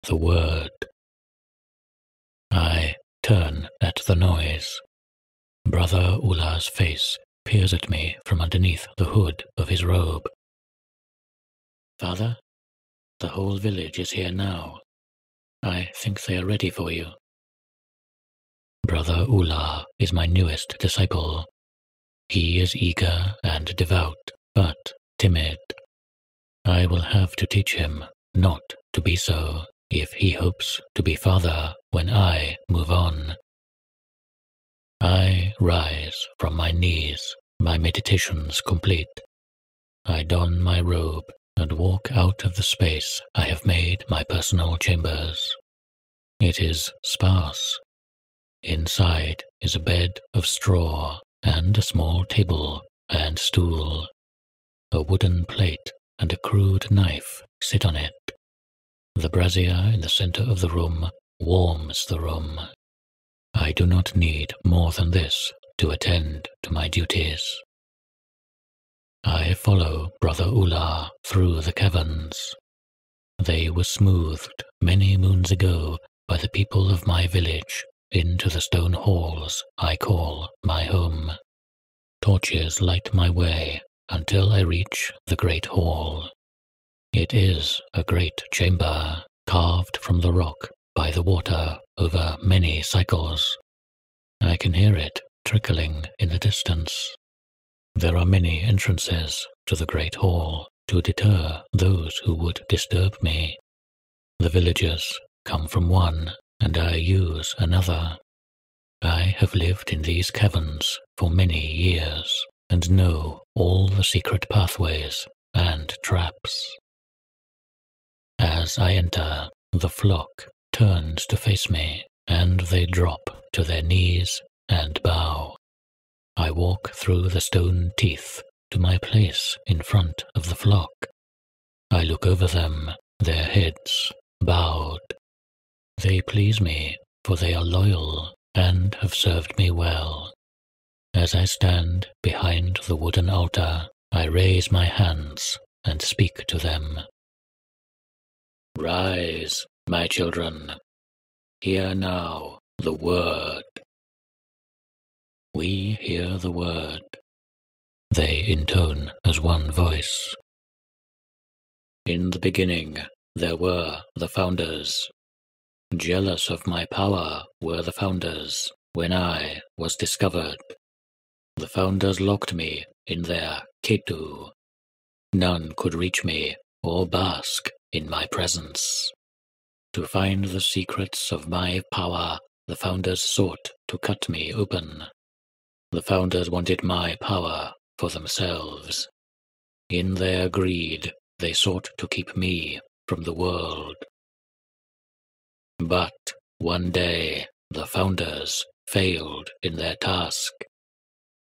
the word. I turn at the noise. Brother Ulah's face peers at me from underneath the hood of his robe. Father, the whole village is here now. I think they are ready for you. Brother Ulah is my newest disciple. He is eager and devout, but timid. I will have to teach him not to be so if he hopes to be father when I move on. I rise from my knees, my meditations complete. I don my robe and walk out of the space I have made my personal chambers. It is sparse. Inside is a bed of straw and a small table and stool. A wooden plate and a crude knife sit on it. The brazier in the center of the room warms the room. I do not need more than this to attend to my duties. I follow Brother Ulah through the caverns. They were smoothed many moons ago by the people of my village into the stone halls I call my home. Torches light my way until I reach the great hall. It is a great chamber, carved from the rock by the water over many cycles. I can hear it trickling in the distance. There are many entrances to the great hall to deter those who would disturb me. The villagers come from one, and I use another. I have lived in these caverns for many years, and know all the secret pathways and traps. As I enter, the flock turns to face me, and they drop to their knees and bow. I walk through the stone teeth to my place in front of the flock. I look over them, their heads bowed. They please me, for they are loyal and have served me well. As I stand behind the wooden altar, I raise my hands and speak to them. Rise, my children. Hear now the word. We hear the word. They intone as one voice. In the beginning, there were the founders. Jealous of my power were the founders when I was discovered. The founders locked me in their ketu. None could reach me or bask in my presence. To find the secrets of my power, the founders sought to cut me open. The founders wanted my power for themselves. In their greed, they sought to keep me from the world. But one day, the founders failed in their task.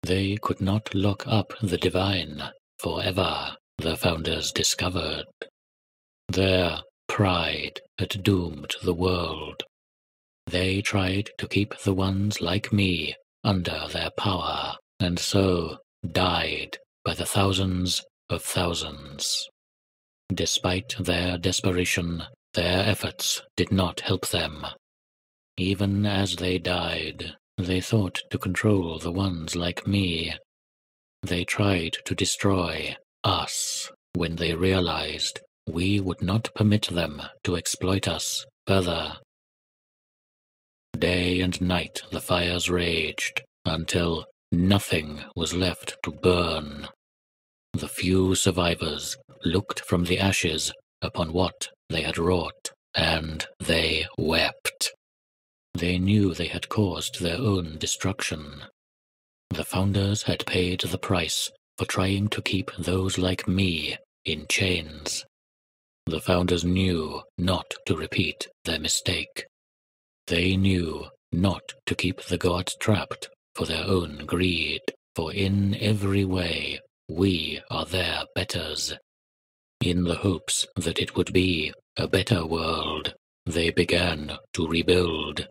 They could not lock up the divine forever, the founders discovered. Their pride had doomed the world. They tried to keep the ones like me under their power, and so died by the thousands of thousands. Despite their desperation, their efforts did not help them. Even as they died, they thought to control the ones like me. They tried to destroy us when they realized we would not permit them to exploit us further. Day and night the fires raged until nothing was left to burn. The few survivors looked from the ashes upon what they had wrought, and they wept. They knew they had caused their own destruction. The founders had paid the price for trying to keep those like me in chains. The founders knew not to repeat their mistake. They knew not to keep the gods trapped for their own greed, for in every way we are their betters. In the hopes that it would be a better world, they began to rebuild.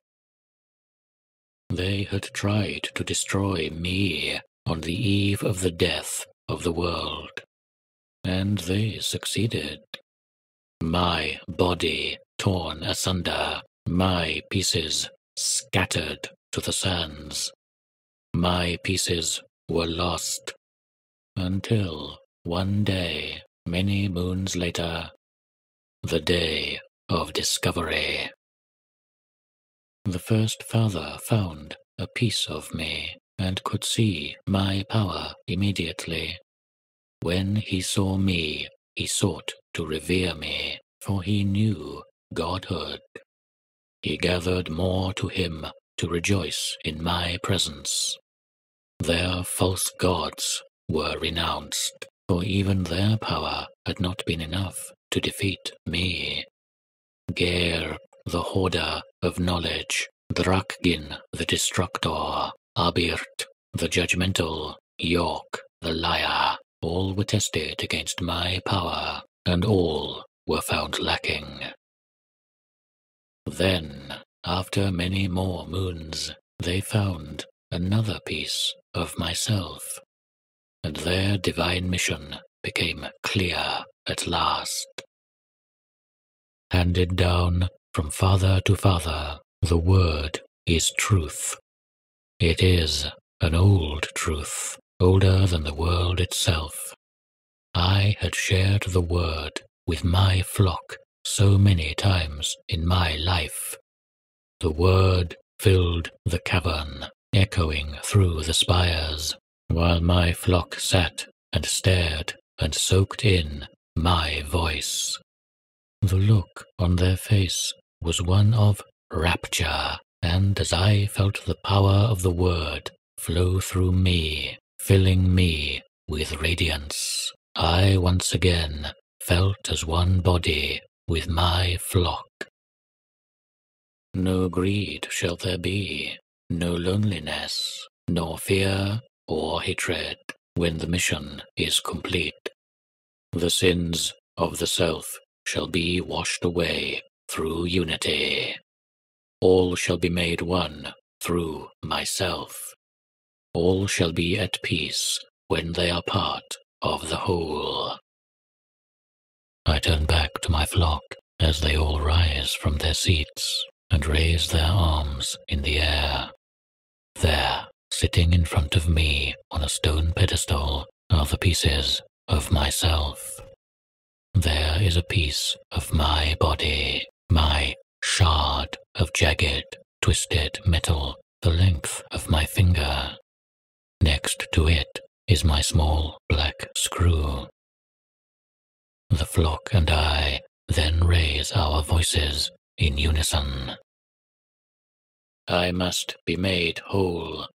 They had tried to destroy me on the eve of the death of the world, and they succeeded. My body torn asunder, my pieces scattered to the sands. My pieces were lost, until one day, many moons later, the day of discovery. The first father found a piece of me and could see my power immediately. When he saw me, he sought to revere me, for he knew godhood. He gathered more to him to rejoice in my presence. Their false gods were renounced, for even their power had not been enough to defeat me. Ger, the hoarder of knowledge, Drakgin, the destructor, Abirt, the judgmental, York, the liar, all were tested against my power, and all were found lacking. Then, after many more moons, they found another piece of myself, and their divine mission became clear at last. Handed down from father to father, the word is truth. It is an old truth, older than the world itself. I had shared the word with my flock so many times in my life. The word filled the cavern, echoing through the spires, while my flock sat and stared and soaked in my voice. The look on their face was one of rapture, and as I felt the power of the word flow through me, filling me with radiance, I once again felt as one body with my flock. No greed shall there be, no loneliness, nor fear or hatred when the mission is complete. The sins of the self shall be washed away through unity. All shall be made one through myself. All shall be at peace when they are part of the whole. I turn back to my flock as they all rise from their seats and raise their arms in the air. There, sitting in front of me on a stone pedestal, are the pieces of myself. There is a piece of my body, my shard of jagged, twisted metal the length of my finger. Next to it is my small black screw. The flock and I then raise our voices in unison. I must be made whole